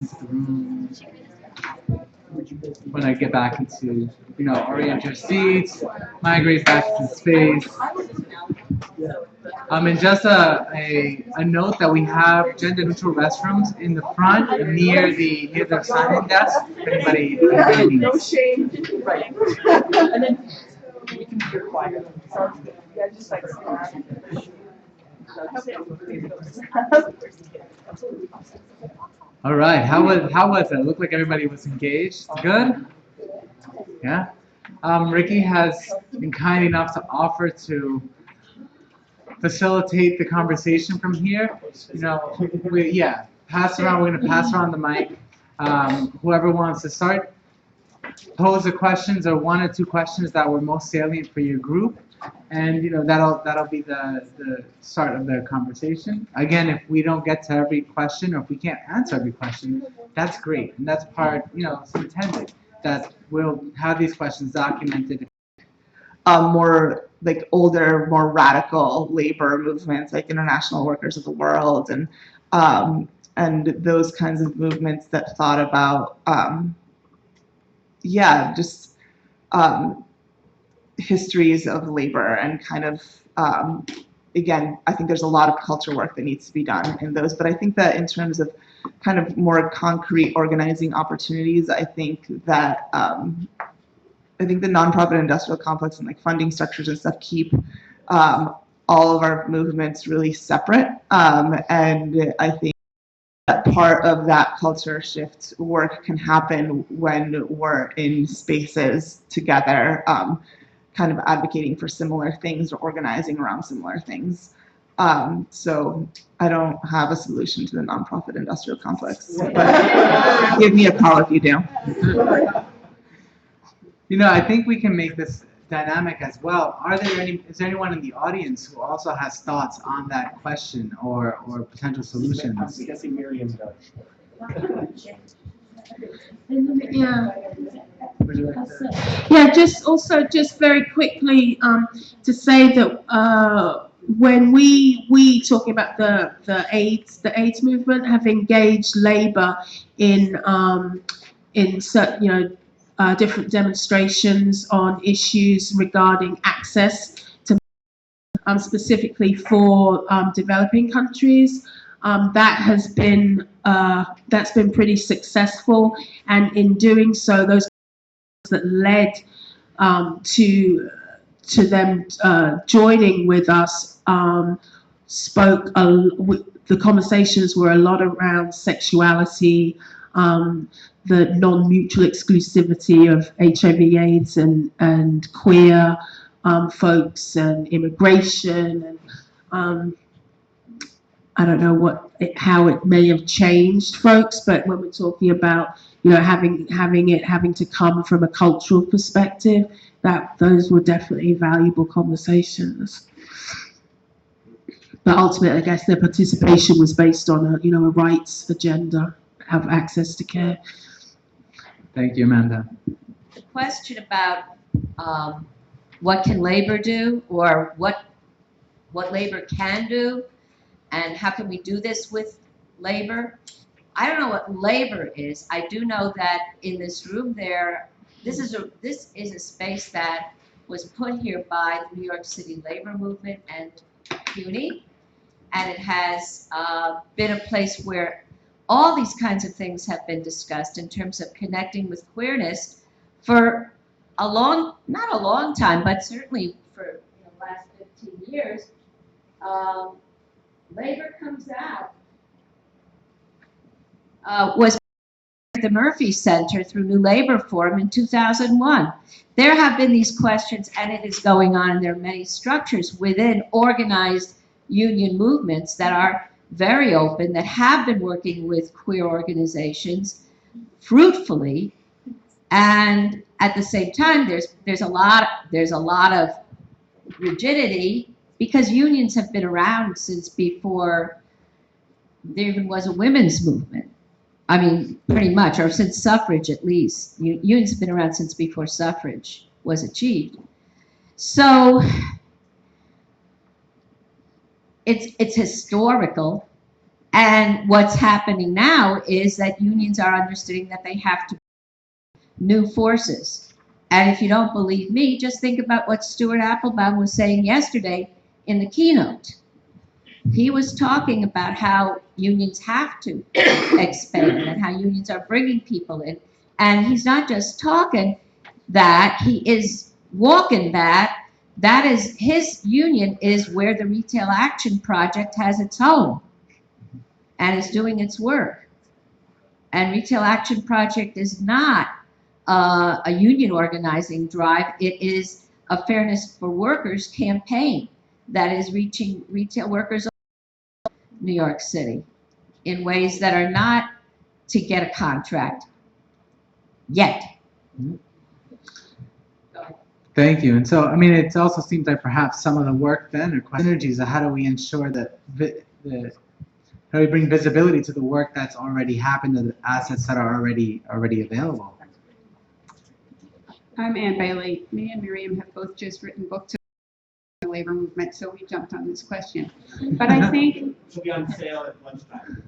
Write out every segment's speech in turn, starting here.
the room when I get back into, orient your seats, migrate back to space. And just a note that we have gender neutral restrooms in the front near the sign-in desk. If anybody No needs. shame. Right. And then we can be your quiet. Sounds good. Yeah, just like All right. How was it? It looked like everybody was engaged. Good. Yeah. Ricky has been kind enough to offer to facilitate the conversation from here. Pass around. We're gonna pass around the mic. Whoever wants to start, pose the questions or one or two questions that were most salient for your group, and that'll be the start of the conversation. Again, if we don't get to every question or if we can't answer every question, that's great, and that's part it's intended that we'll have these questions documented. More like older, more radical labor movements, like International Workers of the World, and those kinds of movements that thought about, just histories of labor and kind of, again, I think there's a lot of culture work that needs to be done in those. But I think that in terms of kind of more concrete organizing opportunities, I think the nonprofit industrial complex and like funding structures and stuff keep all of our movements really separate. And I think that part of that culture shift work can happen when we're in spaces together, kind of advocating for similar things or organizing around similar things. So I don't have a solution to the nonprofit industrial complex, but give me a call if you do. I think we can make this dynamic as well. Is there anyone in the audience who also has thoughts on that question or potential solutions? I'm guessing Miriam does. Yeah. Would you like to? Yeah, just very quickly to say that when we talking about the AIDS movement have engaged labor in certain different demonstrations on issues regarding access to specifically for developing countries. That's been pretty successful, and in doing so, those that led to them joining with us spoke. The conversations were a lot around sexuality, the non-mutual exclusivity of HIV/AIDS and queer folks and immigration, and I don't know how it may have changed folks, but when we're talking about having to come from a cultural perspective, that those were definitely valuable conversations. But ultimately, I guess their participation was based on a rights agenda, have access to care. Thank you, Amanda. The question about what can labor do, or what labor can do, and how can we do this with labor? I don't know what labor is. I do know that in this room this is a space that was put here by the New York City labor movement and CUNY, and it has been a place where all these kinds of things have been discussed in terms of connecting with queerness for not a long time, but certainly for the last 15 years. Labor Comes Out was at the Murphy Center through New Labor Forum in 2001. There have been these questions, and it is going on, and there are many structures within organized union movements that are very open, that have been working with queer organizations fruitfully, and at the same time, there's a lot of rigidity, because unions have been around since before there even was a women's movement. I mean, pretty much, or since suffrage at least. Unions have been around since before suffrage was achieved. So it's historical. And what's happening now is that unions are understanding that they have to new forces. And if you don't believe me, just think about what Stuart Applebaum was saying yesterday in the keynote. He was talking about how unions have to expand and how unions are bringing people in. And he's not just talking that, he is walking that. That is, his union is where the Retail Action Project has its home and is doing its work. And Retail Action Project is not a union organizing drive. It is a Fairness for Workers campaign that is reaching retail workers in New York City in ways that are not to get a contract yet. Thank you. And so, I mean, it also seems like perhaps some of the work then, or synergies, of how do we ensure that how do we bring visibility to the work that's already happened, to the assets that are already available? I'm Ann Bailey. Me and Miriam have both just written books on the labor movement, so we jumped on this question. But I think It'll be on sale at lunchtime.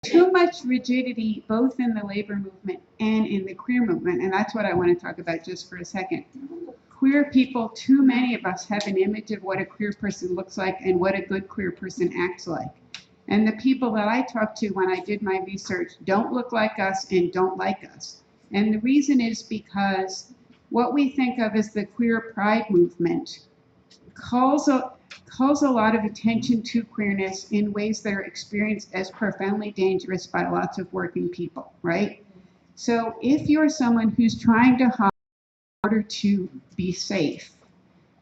too much rigidity, both in the labor movement and in the queer movement, and that's what I want to talk about just for a second. Queer people, too many of us have an image of what a queer person looks like and what a good queer person acts like. And the people that I talked to when I did my research don't look like us and don't like us. And the reason is because what we think of as the queer pride movement calls a lot of attention to queerness in ways that are experienced as profoundly dangerous by lots of working people, right? So if you're someone who's trying to hide in order to be safe,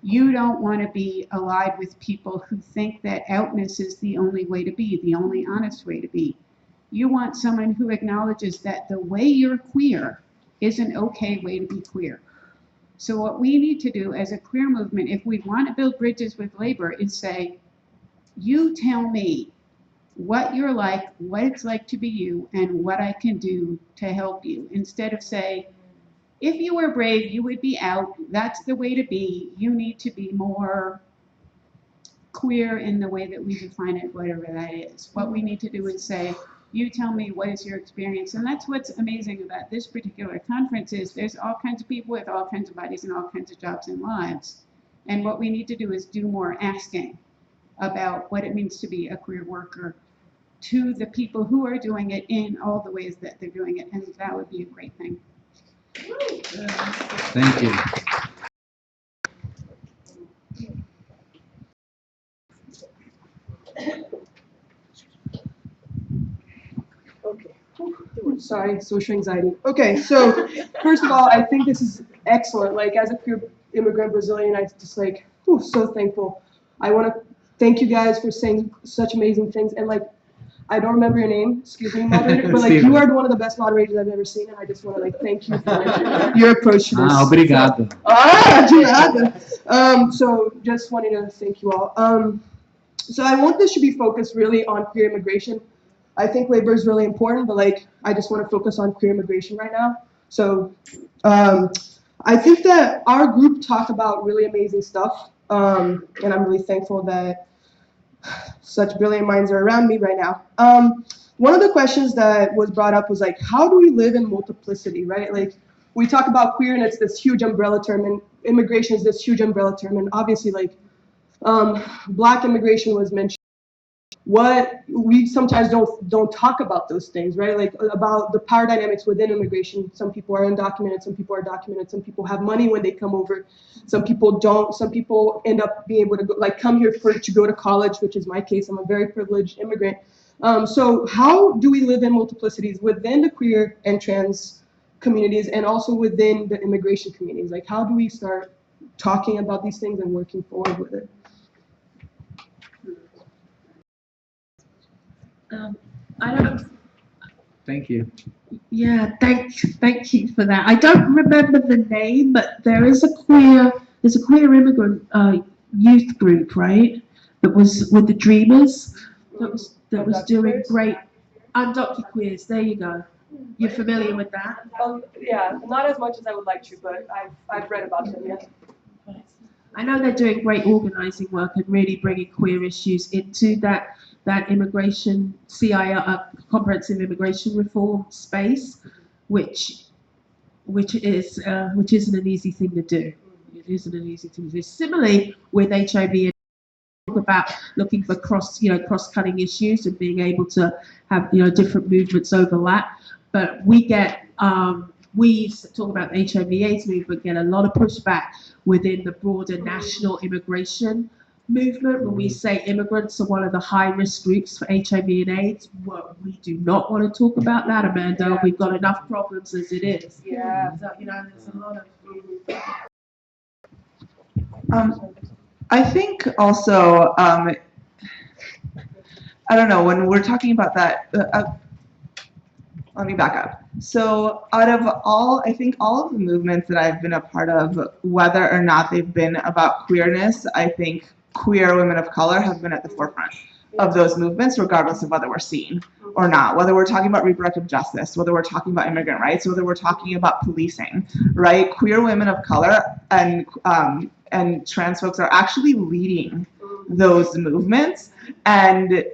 you don't want to be allied with people who think that outness is the only way to be, the only honest way to be. You want someone who acknowledges that the way you're queer is an okay way to be queer. So what we need to do as a queer movement, if we want to build bridges with labor, is say, you tell me what you're like, what it's like to be you, and what I can do to help you. Instead of say, if you were brave, you would be out. That's the way to be. You need to be more queer in the way that we define it, whatever that is. What we need to do is say, you tell me what is your experience. And that's what's amazing about this particular conference is there's all kinds of people with all kinds of bodies and all kinds of jobs and lives. And what we need to do is do more asking about what it means to be a queer worker to the people who are doing it in all the ways that they're doing it. And that would be a great thing. Thank you. Okay. Sorry, social anxiety. Okay, so first of all, I think this is excellent. Like, as a queer immigrant Brazilian, I just like, so thankful. I want to thank you guys for saying such amazing things. And like, I don't remember your name, excuse me, moderator, but like, you are one of the best moderators I've ever seen, and I just want to like thank you for your approach to this. Obrigado. Obrigado. So just wanted to thank you all. So I want this to be focused really on queer immigration. I think labor is really important, but like I just want to focus on queer immigration right now. So I think that our group talked about really amazing stuff, and I'm really thankful that such brilliant minds are around me right now. One of the questions that was brought up was like, how do we live in multiplicity, right? Like we talk about queer and it's this huge umbrella term, and immigration is this huge umbrella term, and obviously like Black immigration was mentioned. What we sometimes don't talk about those things, right? Like about the power dynamics within immigration. Some people are undocumented, some people are documented, some people have money when they come over, some people don't. Some people end up being able to go, like come here to go to college, which is my case. I'm a very privileged immigrant. So how do we live in multiplicities within the queer and trans communities and also within the immigration communities? Like how do we start talking about these things and working forward with it? I don't. Thank you. Yeah, thank you for that. I don't remember the name, but there's a queer immigrant youth group, right? That was with the Dreamers. That was doing great. Undocuqueers. There you go. You're familiar with that? Yeah, not as much as I would like to, but I've read about them. Yeah. I know they're doing great organizing work and really bringing queer issues into that that immigration comprehensive immigration reform space, which isn't an easy thing to do. It isn't an easy thing to do. Similarly, with HIV, talk about looking for cross-cutting issues and being able to have different movements overlap. But we talk about the HIV/AIDS movement, get a lot of pushback within the broader national immigration movement. When we say immigrants are one of the high-risk groups for HIV and AIDS, well, we do not want to talk about that, Amanda. Yeah. We've got enough problems as it is. Yeah. So, there's a lot of... I think also, I don't know, when we're talking about that, let me back up. So out of I think all of the movements that I've been a part of, whether or not they've been about queerness, I think queer women of color have been at the forefront of those movements, regardless of whether we're seen or not, whether we're talking about reproductive justice, whether we're talking about immigrant rights, whether we're talking about policing, right? Queer women of color and trans folks are actually leading those movements and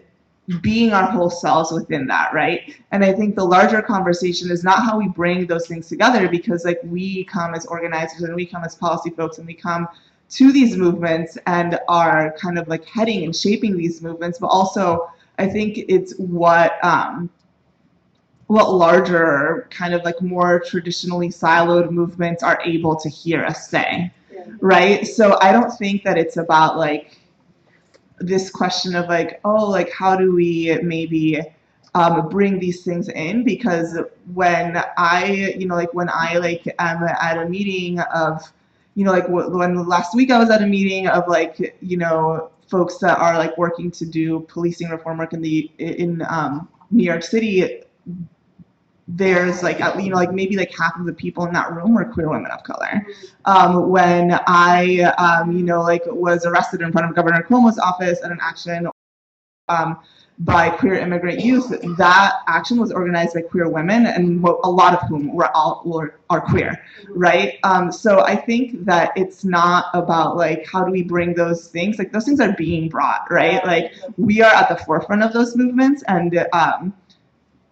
being our whole selves within that, right? And I think the larger conversation is not how we bring those things together, because like we come as organizers and we come as policy folks and we come to these movements and are kind of like heading and shaping these movements, but also I think it's what larger kind of like more traditionally siloed movements are able to hear us say, right? So I don't think that it's about like this question of like, oh, like how do we maybe bring these things in? Because when I am at a meeting of, when last week I was at a meeting of like, folks that are like working to do policing reform work in New York City, there's like, maybe like half of the people in that room were queer women of color. When I, was arrested in front of Governor Cuomo's office at an action by queer immigrant youth, that action was organized by queer women, and a lot of whom are queer, right? So I think that it's not about like how do we bring those things, like those things are being brought, right? Like we are at the forefront of those movements, and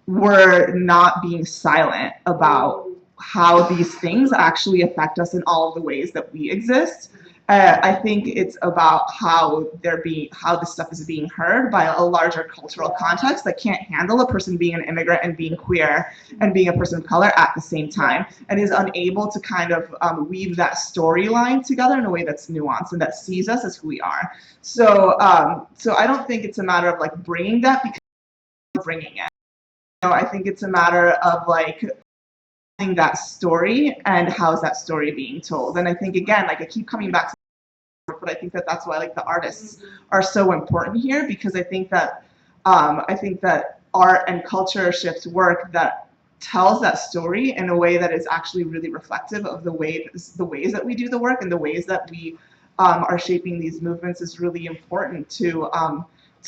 we're not being silent about how these things actually affect us in all of the ways that we exist. I think it's about how this stuff is being heard by a larger cultural context that can't handle a person being an immigrant and being queer and being a person of color at the same time, and is unable to kind of weave that storyline together in a way that's nuanced and that sees us as who we are. So I don't think it's a matter of like bringing that because we're bringing it. I think it's a matter of like that story and how's that story being told. And I think again, like I keep coming back to, but I think that that's why like the artists are so important here, because I think that art and culture shifts work that tells that story in a way that is actually really reflective of the ways that we do the work and the ways that we are shaping these movements is really important to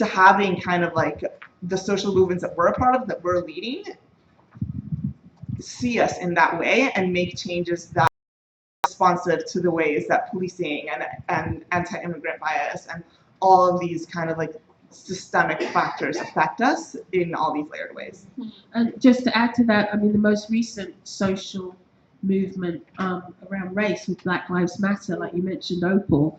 having kind of like the social movements that we're a part of, that we're leading, see us in that way and make changes that are responsive to the ways that policing and anti-immigrant bias and all of these kind of like systemic factors affect us in all these layered ways. And just to add to that, I mean, the most recent social movement around race with Black Lives Matter, like you mentioned, Opal,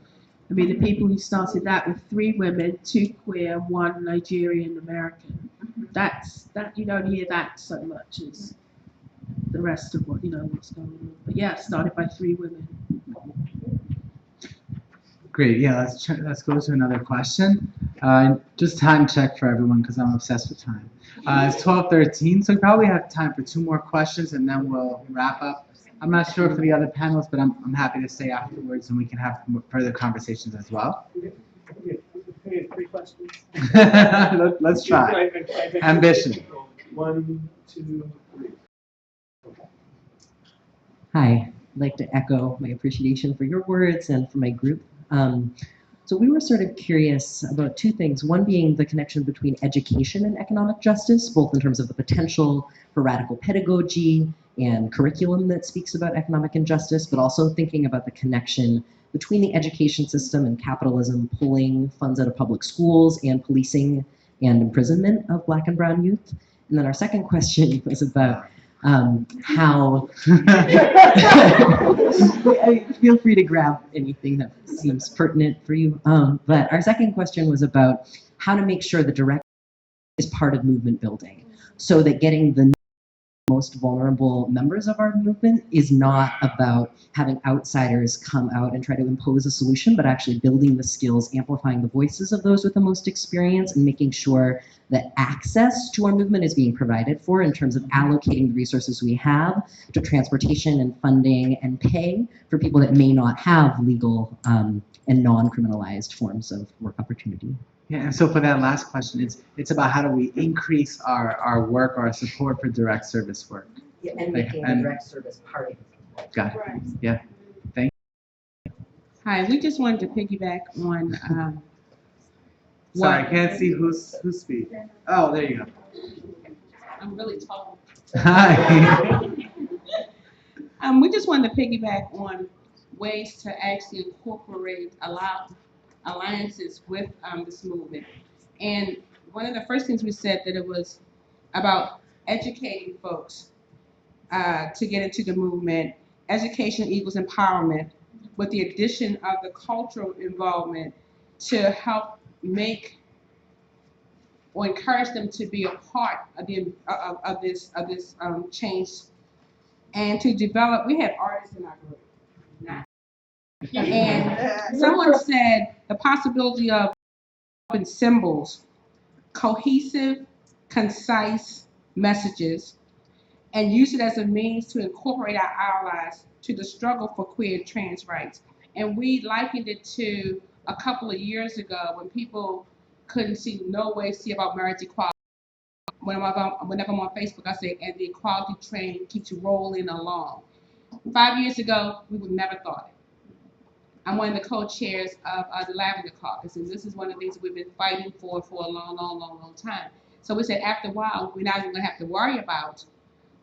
I mean, the people who started that were 3 women, 2 queer, 1 Nigerian American. That you don't hear that so much as the rest of what's going on. But yeah, it started by 3 women. Great. Yeah, let's go to another question. Just time check for everyone because I'm obsessed with time. It's 12:13, so we probably have time for 2 more questions and then we'll wrap up. I'm not sure for the other panelists, but I'm happy to stay afterwards and we can have further conversations as well. 3 questions. Let's try. Ambition. 1, 2, 3. Hi, I'd like to echo my appreciation for your words and for my group. So we were sort of curious about 2 things, one being the connection between education and economic justice, both in terms of the potential for radical pedagogy and curriculum that speaks about economic injustice, but also thinking about the connection between the education system and capitalism pulling funds out of public schools and policing and imprisonment of Black and Brown youth. And then our second question was about how. Feel free to grab anything that seems pertinent for you. But our second question was about how to make sure the direct is part of movement building, so that getting the most vulnerable members of our movement is not about having outsiders come out and try to impose a solution, but actually building the skills, amplifying the voices of those with the most experience, and making sure that access to our movement is being provided for in terms of allocating the resources we have to transportation and funding and pay for people that may not have legal and non-criminalized forms of work opportunity. Yeah, and so for that last question, it's about how do we increase our work or our support for direct service work. Yeah, and Like, making and- the direct service part of it. Got it. Right. Yeah. Hi, we just wanted to piggyback on Sorry, I can't see who's speaking. Oh, there you go. I'm really tall. Hi. We just wanted to piggyback on ways to actually incorporate alliances with this movement. And one of the first things we said that it was about educating folks to get into the movement. Education equals empowerment, with the addition of the cultural involvement to help make or encourage them to be a part of this change, and to develop. We have artists in our group, and someone said the possibility of symbols, cohesive, concise messages, and use it as a means to incorporate our allies to the struggle for queer and trans rights. And we likened it to a couple of years ago when people couldn't see about marriage equality. Whenever I'm on Facebook, I say, and the equality train keeps rolling along. 5 years ago, we would never thought it. I'm one of the co-chairs of the Lavender Caucus, and this is one of the things that we've been fighting for a long time. So we said after a while, we're not even going to have to worry about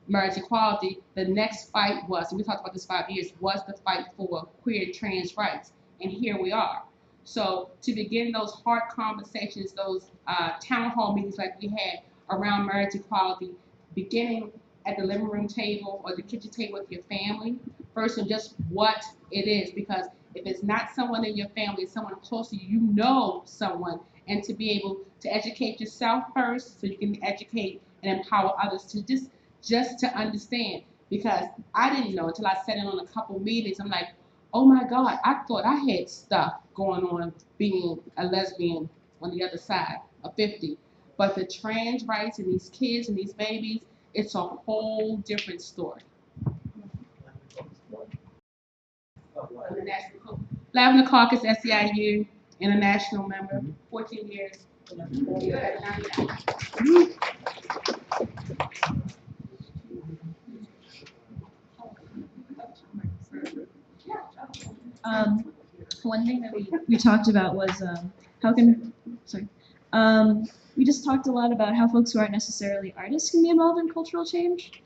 marriage equality. The next fight was, and we talked about this 5 years, was the fight for queer and trans rights, and here we are. So to begin those hard conversations, those town hall meetings like we had around marriage equality, beginning at the living room table or the kitchen table with your family, first, and just what it is, because if it's not someone in your family, it's someone close to you, you know someone, and to be able to educate yourself first so you can educate and empower others to just to understand. Because I didn't know until I sat in on a couple meetings. I'm like, oh my God, I thought I had stuff going on being a lesbian on the other side of 50. But the trans rights and these kids and these babies, it's a whole different story. Lavender Caucus, SEIU, international member, 14 years. One thing that we talked about was we just talked a lot about how folks who aren't necessarily artists can be involved in cultural change.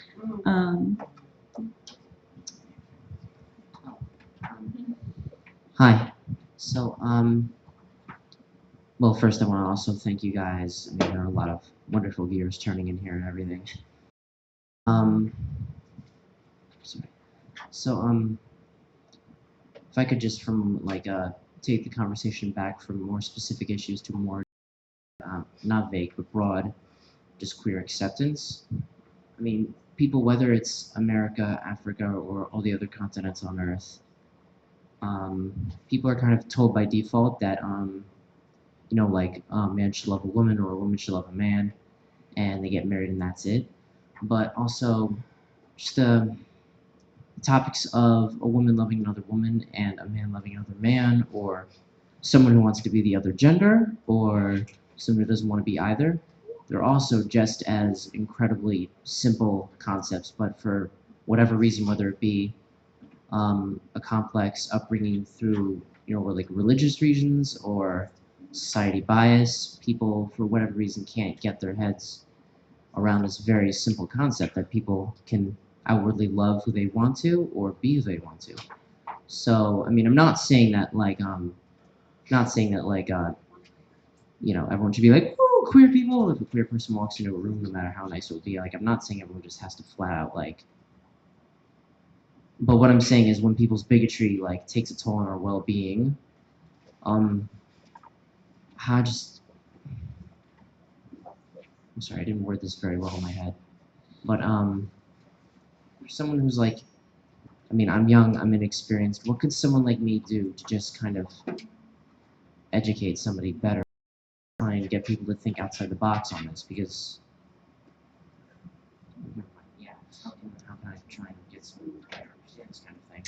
Hi. So, well, first I want to also thank you guys. I mean, there are a lot of wonderful viewers turning in here and everything. Sorry. So, if I could just take the conversation back from more specific issues to more, not vague, but broad, just queer acceptance. I mean, people, whether it's America, Africa, or all the other continents on Earth, people are kind of told by default that, a man should love a woman or a woman should love a man, and they get married and that's it. But also, just the topics of a woman loving another woman and a man loving another man, or someone who wants to be the other gender, or someone who doesn't want to be either. They're also just as incredibly simple concepts, but for whatever reason, whether it be a complex upbringing through, religious reasons or society bias, people, for whatever reason, can't get their heads around this very simple concept that people can outwardly love who they want to or be who they want to. So, I mean, I'm not saying that everyone should be like, "Ooh, queer people, if a queer person walks into a room, no matter how nice it will be, like, I'm not saying everyone just has to flat out, like, but what I'm saying is when people's bigotry, like, takes a toll on our well-being, I'm sorry, I didn't word this very well in my head, but, for someone who's, like, I mean, I'm young, I'm inexperienced, what could someone like me do to just kind of educate somebody better, trying to get people to think outside the box on this, because, yeah, how can I try and get someone to better understand this kind of thing?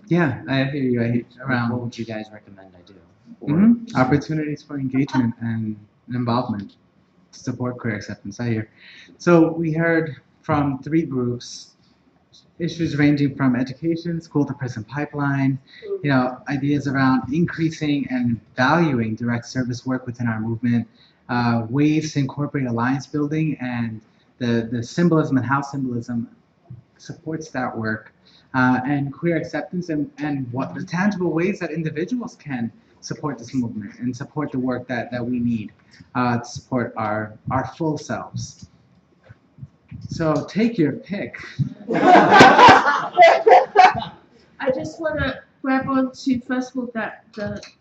Yeah, I hear you. I hear you. What would you guys recommend I do? Opportunities for engagement and involvement to support queer acceptance. I hear. So we heard from 3 groups, issues ranging from education, school to prison pipeline, ideas around increasing and valuing direct service work within our movement, ways to incorporate alliance building and the symbolism and how symbolism supports that work, and queer acceptance and what the tangible ways that individuals can support this movement and support the work that we need to support our full selves. So take your pick. I just want to grab on to, first of all,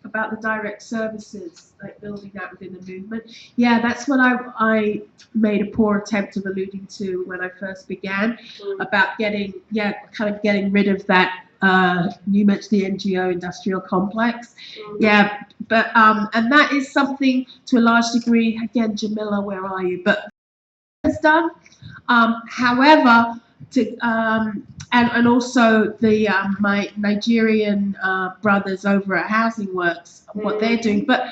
about the direct services, like building that within the movement. Yeah, that's what I made a poor attempt of alluding to when I first began, about getting rid of that, you mentioned the NGO industrial complex. Yeah, but, and that is something to a large degree, again, Jamila, where are you? But it's done. However, and also the my Nigerian brothers over at Housing Works, what they're doing, but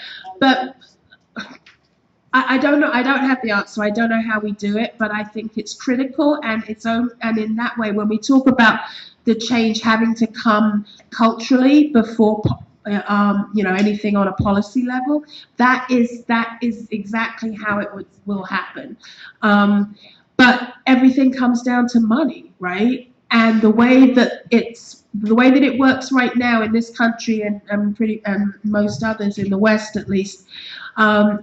I don't know. I don't have the answer. I don't know how we do it, but I think it's critical, and and in that way, when we talk about the change having to come culturally before anything on a policy level, that is exactly how it will happen. But everything comes down to money, right? And the way that it works right now in this country and most others in the West, at least,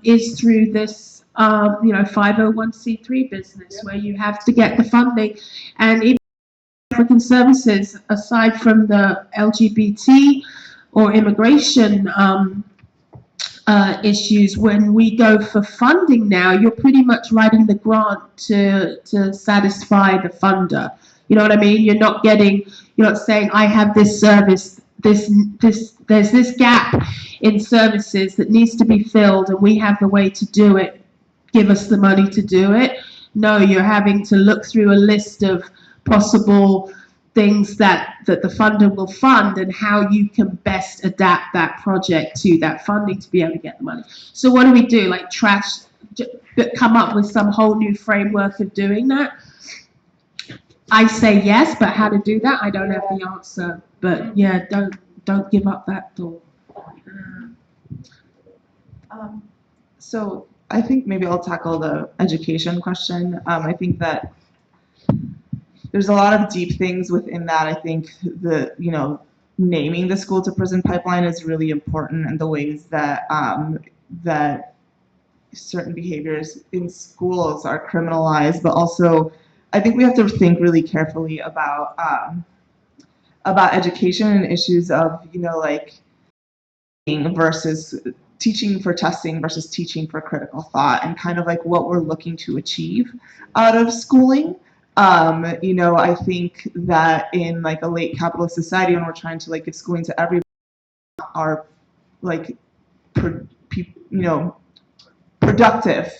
is through this 501c3 business, where you have to get the funding. And even African services, aside from the LGBT or immigration issues, when we go for funding now, you're pretty much writing the grant to satisfy the funder. You know what I mean? You're not saying, I have this service, there's this gap in services that needs to be filled and we have the way to do it, give us the money to do it. No, you're having to look through a list of possible things that the funder will fund and how you can best adapt that project to that funding to be able to get the money. So what do we do? Like come up with some whole new framework of doing that? I say yes, but how to do that, I don't have the answer. But yeah, don't give up that thought. So I think maybe I'll tackle the education question. I think that there's a lot of deep things within that. I think naming the school to prison pipeline is really important, and the ways that that certain behaviors in schools are criminalized, but also I think we have to think really carefully about education and issues of versus teaching for testing versus teaching for critical thought, and kind of like what we're looking to achieve out of schooling. I think that in like a late capitalist society, when we're trying to give schooling to everybody, are productive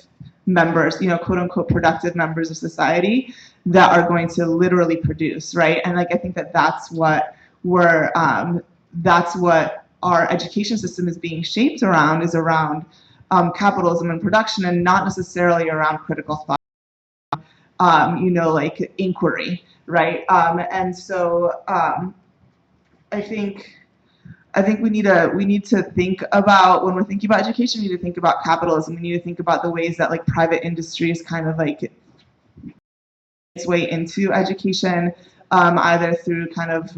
members, quote unquote productive members of society that are going to literally produce, right? And I think that that's what our education system is being shaped around, is around capitalism and production, and not necessarily around critical thought. Inquiry, right? And so I think we need to think about, when we're thinking about education, we need to think about capitalism. We need to think about the ways that private industry is kind of its way into education, either through kind of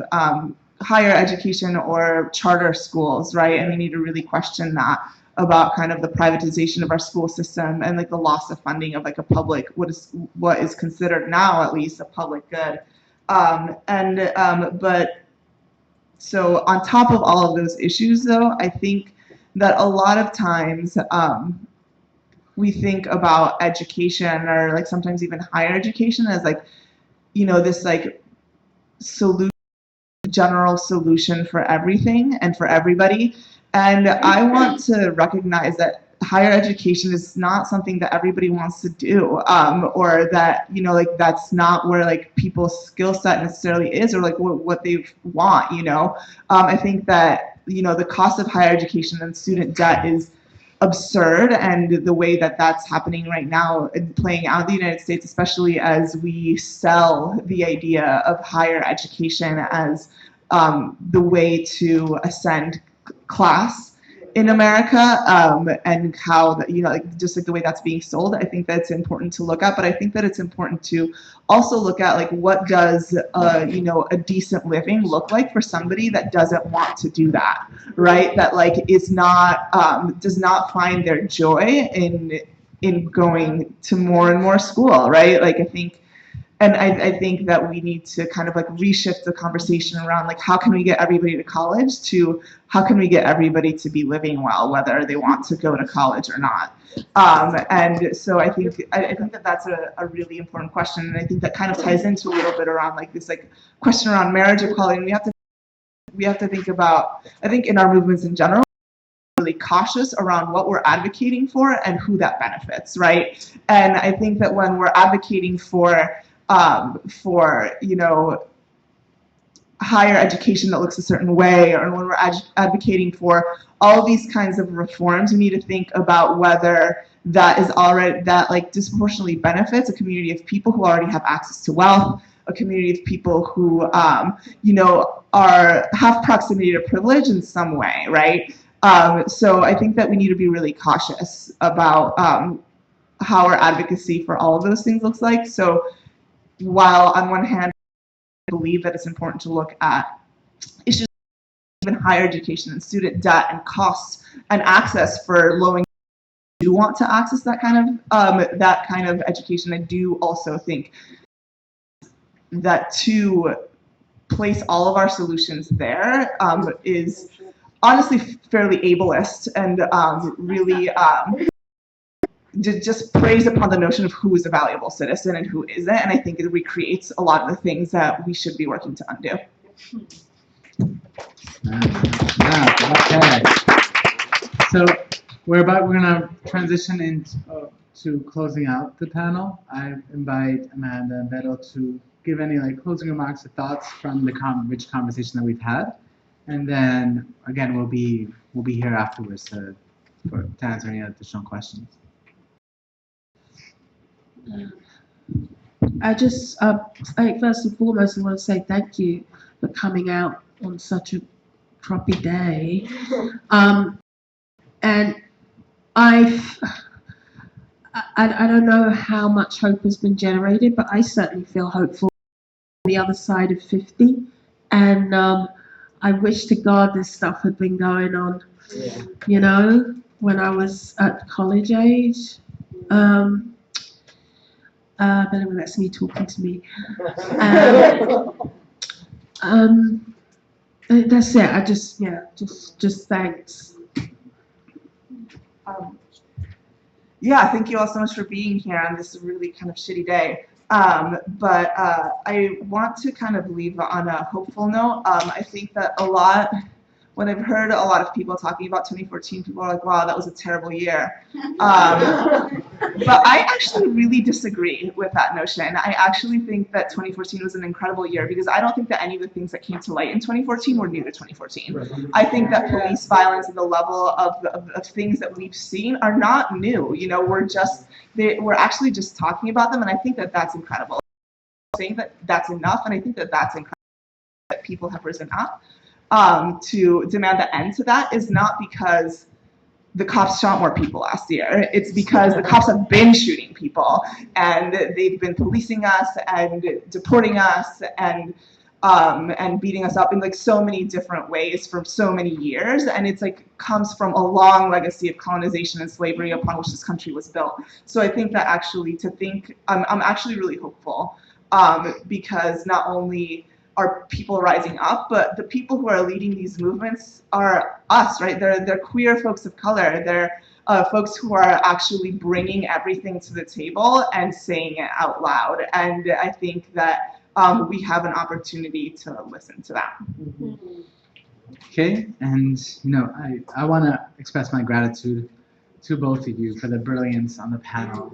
higher education or charter schools, right? And we need to really question that about kind of the privatization of our school system and like the loss of funding of like a public, what is considered now at least a public good. But so on top of all of those issues though, I think that a lot of times we think about education or like sometimes even higher education as like, this like general solution for everything and for everybody. And I want to recognize that higher education is not something that everybody wants to do, or that, like that's not where like people's skill set necessarily is, or like what they want, I think that, the cost of higher education and student debt is absurd, and the way that that's happening right now and playing out in the United States, especially as we sell the idea of higher education as the way to ascend class in America, and how that, like just like the way that's being sold. I think that's important to look at, but I think that it's important to also look at like what does a decent living look like for somebody that doesn't want to do that, right? That like is not does not find their joy in going to more and more school, right? Like I think that we need to kind of like reshift the conversation around like how can we get everybody to college to how can we get everybody to be living well, whether they want to go to college or not. And so I think that that's a really important question, and I think that kind of ties into a little bit around like this like question around marriage equality. And we have to think about, I think in our movements in general, really cautious around what we're advocating for and who that benefits, right? And I think that when we're advocating for higher education that looks a certain way, or when we're advocating for all of these kinds of reforms, we need to think about whether that like disproportionately benefits a community of people who already have access to wealth, a community of people who have proximity to privilege in some way, right? So I think that we need to be really cautious about how our advocacy for all of those things looks like. So while on one hand, I believe that it's important to look at issues of even higher education and student debt and costs and access for low income who do want to access that kind of education, I do also think that to place all of our solutions there is honestly fairly ableist and really just preys upon the notion of who is a valuable citizen and who isn't, and I think it recreates a lot of the things that we should be working to undo. Okay. So we're gonna transition into closing out the panel. I invite Amanda and Beto to give any like closing remarks or thoughts from the rich conversation that we've had, and then again we'll be here afterwards to answer any additional questions. I just, first and foremost, I want to say thank you for coming out on such a troppy day. And I don't know how much hope has been generated, but I certainly feel hopeful on the other side of 50. And I wish to God this stuff had been going on, when I was at college age. But anyway, that's me talking to me. That's it. I just thanks. Thank you all so much for being here on this really kind of shitty day. But I want to kind of leave on a hopeful note. I think that when I've heard a lot of people talking about 2014, people are like, wow, that was a terrible year. But I actually really disagree with that notion. I actually think that 2014 was an incredible year because I don't think that any of the things that came to light in 2014 were new to 2014. I think that police violence and the level of things that we've seen are not new. We're actually just talking about them, and I think that that's incredible. I'm saying that that's enough, and I think that that's incredible that people have risen up to demand the end to that is not because the cops shot more people last year. It's because the cops have been shooting people, and they've been policing us and deporting us and and beating us up in like so many different ways for so many years. And it's like comes from a long legacy of colonization and slavery upon which this country was built. So I think that actually I'm actually really hopeful because not only are people rising up, but the people who are leading these movements are us, right? They're queer folks of color. They're folks who are actually bringing everything to the table and saying it out loud. And I think that we have an opportunity to listen to that. Okay, and I want to express my gratitude to both of you for the brilliance on the panel,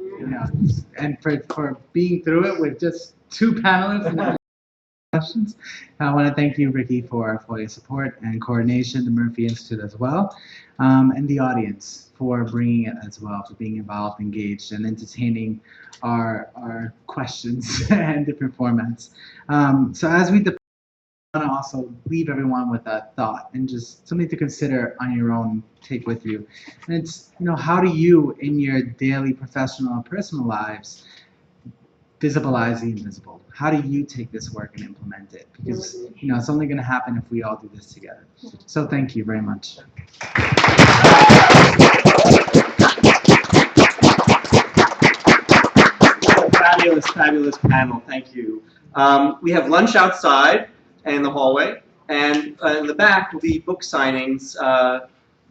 and for being through it with just two panelists. Questions. I want to thank you, Ricky, for your support and coordination, the Murphy Institute as well, and the audience for bringing it as well, for being involved, engaged, and entertaining our questions and different formats. So as we depart, I want to also leave everyone with a thought and just something to consider on your own, take with you. And it's, how do you, in your daily professional and personal lives, visibilize the invisible? How do you take this work and implement it? Because it's only going to happen if we all do this together. So thank you very much. Fabulous, fabulous panel. Thank you. We have lunch outside in the hallway, and in the back will be book signings.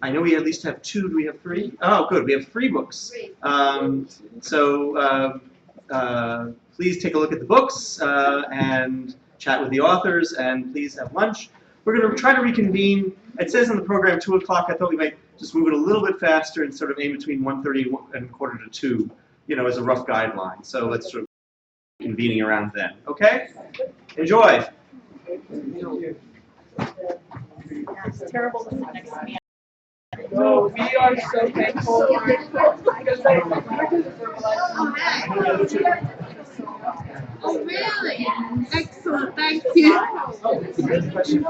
I know we at least have 2. Do we have 3? Oh, good. We have 3 books. Please take a look at the books and chat with the authors, and please have lunch. We're going to try to reconvene. It says in the program 2 o'clock. I thought we might just move it a little bit faster and sort of aim between 1:30 and 1:45 to 2, as a rough guideline. So let's sort of convening around then. Okay? Enjoy. It's terrible to next to me. No, we are so thankful. Oh, really? Excellent. Thank you. Thank you.